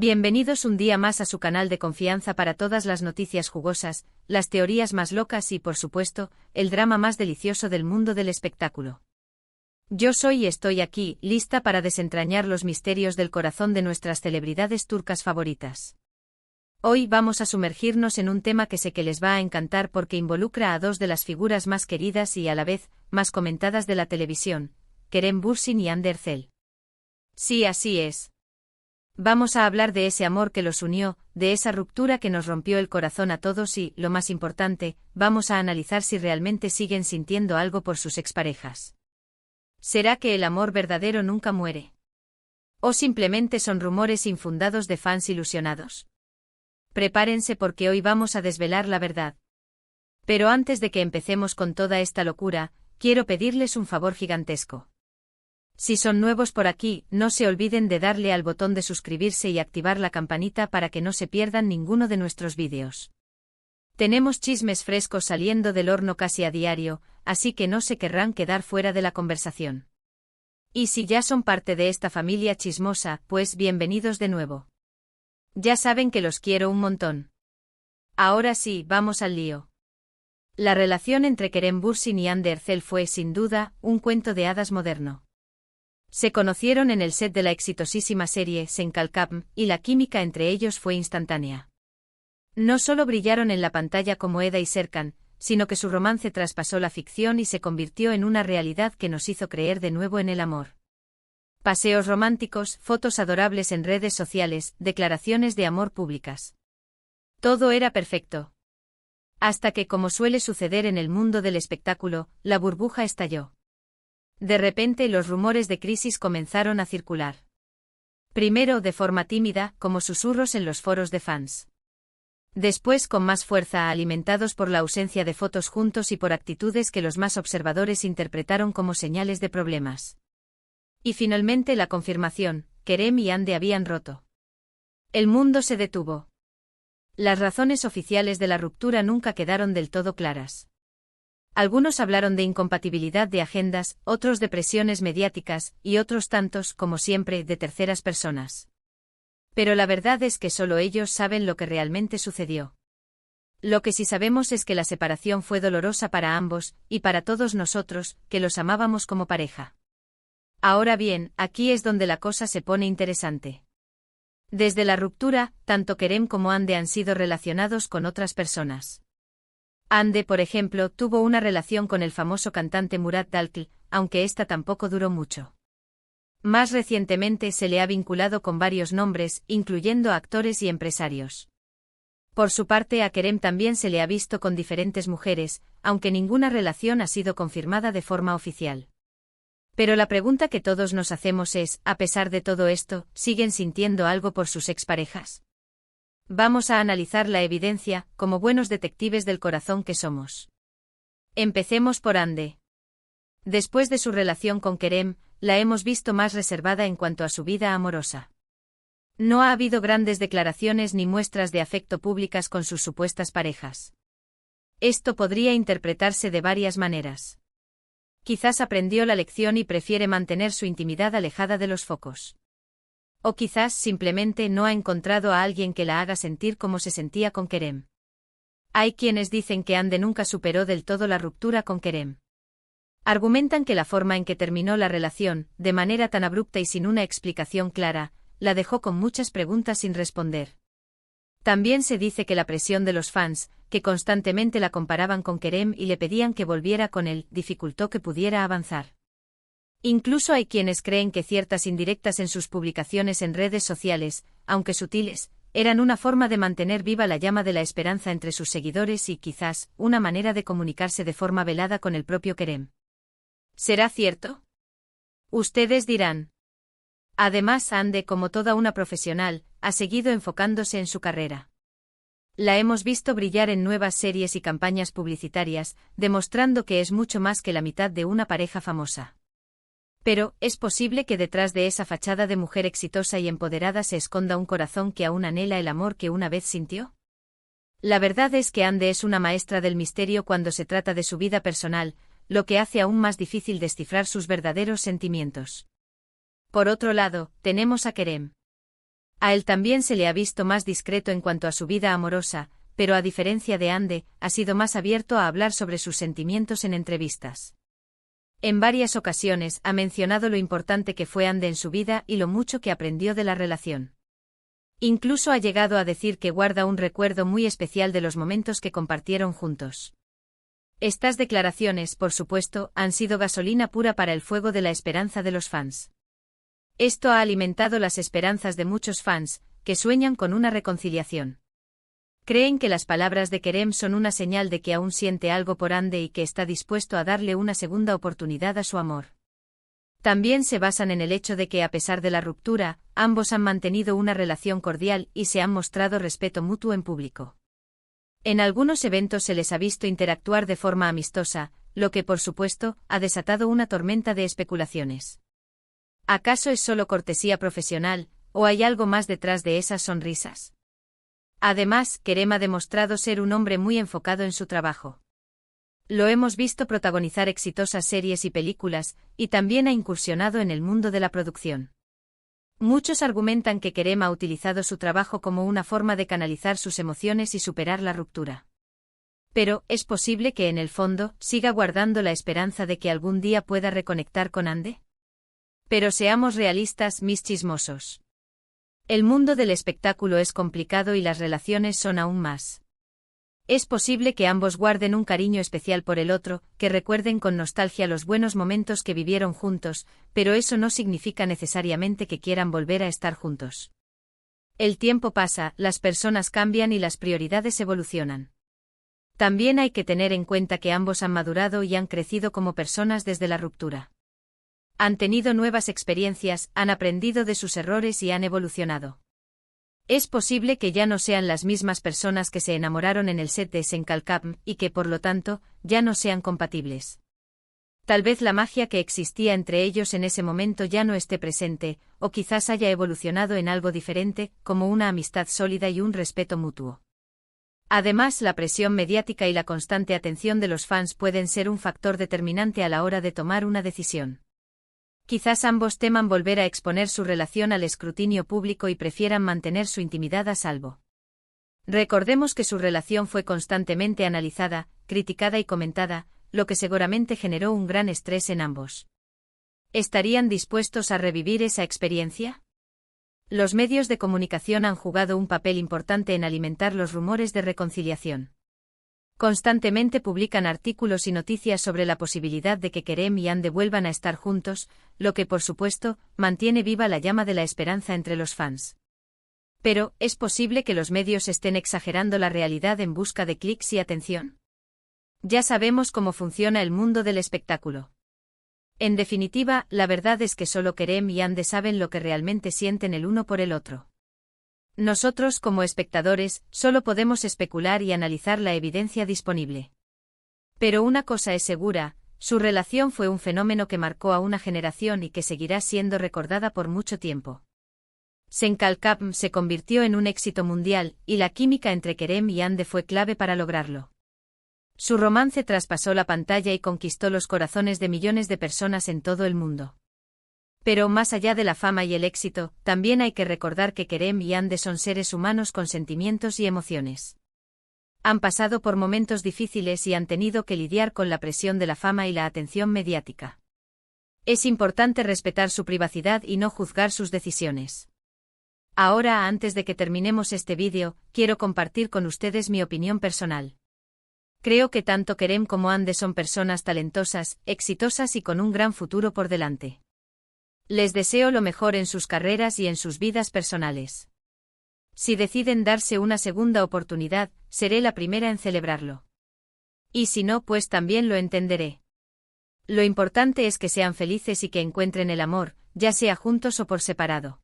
Bienvenidos un día más a su canal de confianza para todas las noticias jugosas, las teorías más locas y, por supuesto, el drama más delicioso del mundo del espectáculo. Yo soy y estoy aquí, lista para desentrañar los misterios del corazón de nuestras celebridades turcas favoritas. Hoy vamos a sumergirnos en un tema que sé que les va a encantar porque involucra a dos de las figuras más queridas y a la vez más comentadas de la televisión, Kerem Bürsin y Hande Erçel. Sí, así es. Vamos a hablar de ese amor que los unió, de esa ruptura que nos rompió el corazón a todos y, lo más importante, vamos a analizar si realmente siguen sintiendo algo por sus exparejas. ¿Será que el amor verdadero nunca muere? ¿O simplemente son rumores infundados de fans ilusionados? Prepárense porque hoy vamos a desvelar la verdad. Pero antes de que empecemos con toda esta locura, quiero pedirles un favor gigantesco. Si son nuevos por aquí, no se olviden de darle al botón de suscribirse y activar la campanita para que no se pierdan ninguno de nuestros vídeos. Tenemos chismes frescos saliendo del horno casi a diario, así que no se querrán quedar fuera de la conversación. Y si ya son parte de esta familia chismosa, pues bienvenidos de nuevo. Ya saben que los quiero un montón. Ahora sí, vamos al lío. La relación entre Kerem Bürsin y Hande Erçel fue, sin duda, un cuento de hadas moderno. Se conocieron en el set de la exitosísima serie Sen Kalkam, y la química entre ellos fue instantánea. No solo brillaron en la pantalla como Eda y Serkan, sino que su romance traspasó la ficción y se convirtió en una realidad que nos hizo creer de nuevo en el amor. Paseos románticos, fotos adorables en redes sociales, declaraciones de amor públicas. Todo era perfecto. Hasta que, como suele suceder en el mundo del espectáculo, la burbuja estalló. De repente los rumores de crisis comenzaron a circular. Primero de forma tímida, como susurros en los foros de fans. Después con más fuerza, alimentados por la ausencia de fotos juntos y por actitudes que los más observadores interpretaron como señales de problemas. Y finalmente la confirmación: Kerem y Hande habían roto. El mundo se detuvo. Las razones oficiales de la ruptura nunca quedaron del todo claras. Algunos hablaron de incompatibilidad de agendas, otros de presiones mediáticas, y otros tantos, como siempre, de terceras personas. Pero la verdad es que solo ellos saben lo que realmente sucedió. Lo que sí sabemos es que la separación fue dolorosa para ambos, y para todos nosotros, que los amábamos como pareja. Ahora bien, aquí es donde la cosa se pone interesante. Desde la ruptura, tanto Kerem como Hande han sido relacionados con otras personas. Hande, por ejemplo, tuvo una relación con el famoso cantante Murat Dalkl, aunque esta tampoco duró mucho. Más recientemente se le ha vinculado con varios nombres, incluyendo actores y empresarios. Por su parte, a Kerem también se le ha visto con diferentes mujeres, aunque ninguna relación ha sido confirmada de forma oficial. Pero la pregunta que todos nos hacemos es, a pesar de todo esto, ¿siguen sintiendo algo por sus exparejas? Vamos a analizar la evidencia, como buenos detectives del corazón que somos. Empecemos por Hande. Después de su relación con Kerem, la hemos visto más reservada en cuanto a su vida amorosa. No ha habido grandes declaraciones ni muestras de afecto públicas con sus supuestas parejas. Esto podría interpretarse de varias maneras. Quizás aprendió la lección y prefiere mantener su intimidad alejada de los focos. O quizás simplemente no ha encontrado a alguien que la haga sentir como se sentía con Kerem. Hay quienes dicen que Hande nunca superó del todo la ruptura con Kerem. Argumentan que la forma en que terminó la relación, de manera tan abrupta y sin una explicación clara, la dejó con muchas preguntas sin responder. También se dice que la presión de los fans, que constantemente la comparaban con Kerem y le pedían que volviera con él, dificultó que pudiera avanzar. Incluso hay quienes creen que ciertas indirectas en sus publicaciones en redes sociales, aunque sutiles, eran una forma de mantener viva la llama de la esperanza entre sus seguidores y quizás, una manera de comunicarse de forma velada con el propio Kerem. ¿Será cierto? Ustedes dirán. Además, Hande, como toda una profesional, ha seguido enfocándose en su carrera. La hemos visto brillar en nuevas series y campañas publicitarias, demostrando que es mucho más que la mitad de una pareja famosa. Pero, ¿es posible que detrás de esa fachada de mujer exitosa y empoderada se esconda un corazón que aún anhela el amor que una vez sintió? La verdad es que Hande es una maestra del misterio cuando se trata de su vida personal, lo que hace aún más difícil descifrar sus verdaderos sentimientos. Por otro lado, tenemos a Kerem. A él también se le ha visto más discreto en cuanto a su vida amorosa, pero a diferencia de Ande, ha sido más abierto a hablar sobre sus sentimientos en entrevistas. En varias ocasiones ha mencionado lo importante que fue Ande en su vida y lo mucho que aprendió de la relación. Incluso ha llegado a decir que guarda un recuerdo muy especial de los momentos que compartieron juntos. Estas declaraciones, por supuesto, han sido gasolina pura para el fuego de la esperanza de los fans. Esto ha alimentado las esperanzas de muchos fans, que sueñan con una reconciliación. Creen que las palabras de Kerem son una señal de que aún siente algo por Ande y que está dispuesto a darle una segunda oportunidad a su amor. También se basan en el hecho de que a pesar de la ruptura, ambos han mantenido una relación cordial y se han mostrado respeto mutuo en público. En algunos eventos se les ha visto interactuar de forma amistosa, lo que por supuesto, ha desatado una tormenta de especulaciones. ¿Acaso es solo cortesía profesional, o hay algo más detrás de esas sonrisas? Además, Kerem ha demostrado ser un hombre muy enfocado en su trabajo. Lo hemos visto protagonizar exitosas series y películas, y también ha incursionado en el mundo de la producción. Muchos argumentan que Kerem ha utilizado su trabajo como una forma de canalizar sus emociones y superar la ruptura. Pero, ¿es posible que en el fondo siga guardando la esperanza de que algún día pueda reconectar con Ande? Pero seamos realistas, mis chismosos. El mundo del espectáculo es complicado y las relaciones son aún más. Es posible que ambos guarden un cariño especial por el otro, que recuerden con nostalgia los buenos momentos que vivieron juntos, pero eso no significa necesariamente que quieran volver a estar juntos. El tiempo pasa, las personas cambian y las prioridades evolucionan. También hay que tener en cuenta que ambos han madurado y han crecido como personas desde la ruptura. Han tenido nuevas experiencias, han aprendido de sus errores y han evolucionado. Es posible que ya no sean las mismas personas que se enamoraron en el set de Senkalkam y que, por lo tanto, ya no sean compatibles. Tal vez la magia que existía entre ellos en ese momento ya no esté presente, o quizás haya evolucionado en algo diferente, como una amistad sólida y un respeto mutuo. Además, la presión mediática y la constante atención de los fans pueden ser un factor determinante a la hora de tomar una decisión. Quizás ambos teman volver a exponer su relación al escrutinio público y prefieran mantener su intimidad a salvo. Recordemos que su relación fue constantemente analizada, criticada y comentada, lo que seguramente generó un gran estrés en ambos. ¿Estarían dispuestos a revivir esa experiencia? Los medios de comunicación han jugado un papel importante en alimentar los rumores de reconciliación. Constantemente publican artículos y noticias sobre la posibilidad de que Kerem y Ande vuelvan a estar juntos, lo que por supuesto, mantiene viva la llama de la esperanza entre los fans. Pero, ¿es posible que los medios estén exagerando la realidad en busca de clics y atención? Ya sabemos cómo funciona el mundo del espectáculo. En definitiva, la verdad es que solo Kerem y Ande saben lo que realmente sienten el uno por el otro. Nosotros, como espectadores, solo podemos especular y analizar la evidencia disponible. Pero una cosa es segura, su relación fue un fenómeno que marcó a una generación y que seguirá siendo recordada por mucho tiempo. Senkalkam se convirtió en un éxito mundial, y la química entre Kerem y Ande fue clave para lograrlo. Su romance traspasó la pantalla y conquistó los corazones de millones de personas en todo el mundo. Pero más allá de la fama y el éxito, también hay que recordar que Kerem y Ande son seres humanos con sentimientos y emociones. Han pasado por momentos difíciles y han tenido que lidiar con la presión de la fama y la atención mediática. Es importante respetar su privacidad y no juzgar sus decisiones. Ahora, antes de que terminemos este vídeo, quiero compartir con ustedes mi opinión personal. Creo que tanto Kerem como Ande son personas talentosas, exitosas y con un gran futuro por delante. Les deseo lo mejor en sus carreras y en sus vidas personales. Si deciden darse una segunda oportunidad, seré la primera en celebrarlo. Y si no, pues también lo entenderé. Lo importante es que sean felices y que encuentren el amor, ya sea juntos o por separado.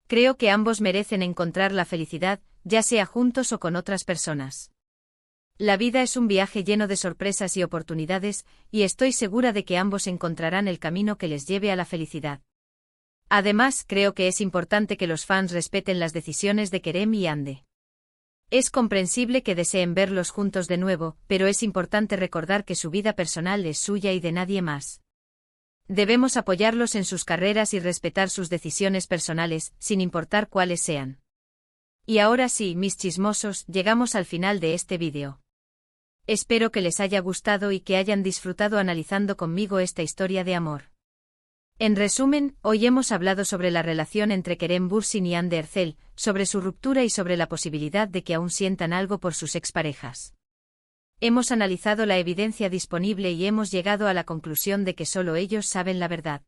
Creo que ambos merecen encontrar la felicidad, ya sea juntos o con otras personas. La vida es un viaje lleno de sorpresas y oportunidades, y estoy segura de que ambos encontrarán el camino que les lleve a la felicidad. Además, creo que es importante que los fans respeten las decisiones de Kerem y Ande. Es comprensible que deseen verlos juntos de nuevo, pero es importante recordar que su vida personal es suya y de nadie más. Debemos apoyarlos en sus carreras y respetar sus decisiones personales, sin importar cuáles sean. Y ahora sí, mis chismosos, llegamos al final de este vídeo. Espero que les haya gustado y que hayan disfrutado analizando conmigo esta historia de amor. En resumen, hoy hemos hablado sobre la relación entre Kerem Bürsin y Hande Erçel, sobre su ruptura y sobre la posibilidad de que aún sientan algo por sus exparejas. Hemos analizado la evidencia disponible y hemos llegado a la conclusión de que solo ellos saben la verdad.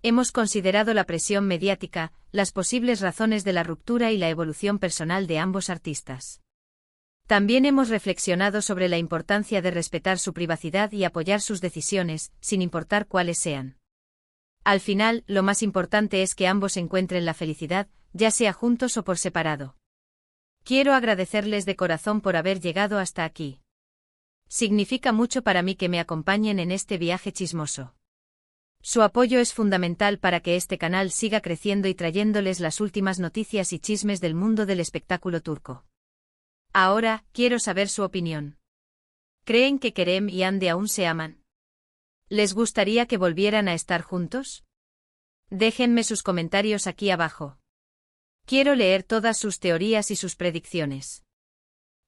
Hemos considerado la presión mediática, las posibles razones de la ruptura y la evolución personal de ambos artistas. También hemos reflexionado sobre la importancia de respetar su privacidad y apoyar sus decisiones, sin importar cuáles sean. Al final, lo más importante es que ambos encuentren la felicidad, ya sea juntos o por separado. Quiero agradecerles de corazón por haber llegado hasta aquí. Significa mucho para mí que me acompañen en este viaje chismoso. Su apoyo es fundamental para que este canal siga creciendo y trayéndoles las últimas noticias y chismes del mundo del espectáculo turco. Ahora, quiero saber su opinión. ¿Creen que Kerem y Hande aún se aman? ¿Les gustaría que volvieran a estar juntos? Déjenme sus comentarios aquí abajo. Quiero leer todas sus teorías y sus predicciones.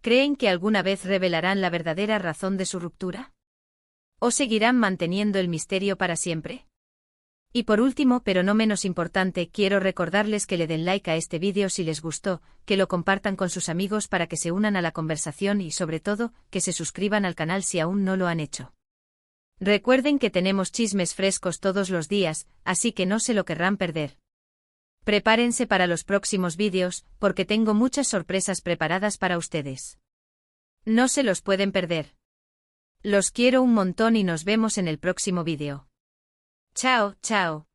¿Creen que alguna vez revelarán la verdadera razón de su ruptura? ¿O seguirán manteniendo el misterio para siempre? Y por último, pero no menos importante, quiero recordarles que le den like a este vídeo si les gustó, que lo compartan con sus amigos para que se unan a la conversación y sobre todo, que se suscriban al canal si aún no lo han hecho. Recuerden que tenemos chismes frescos todos los días, así que no se lo querrán perder. Prepárense para los próximos vídeos, porque tengo muchas sorpresas preparadas para ustedes. No se los pueden perder. Los quiero un montón y nos vemos en el próximo vídeo. Chao, chao.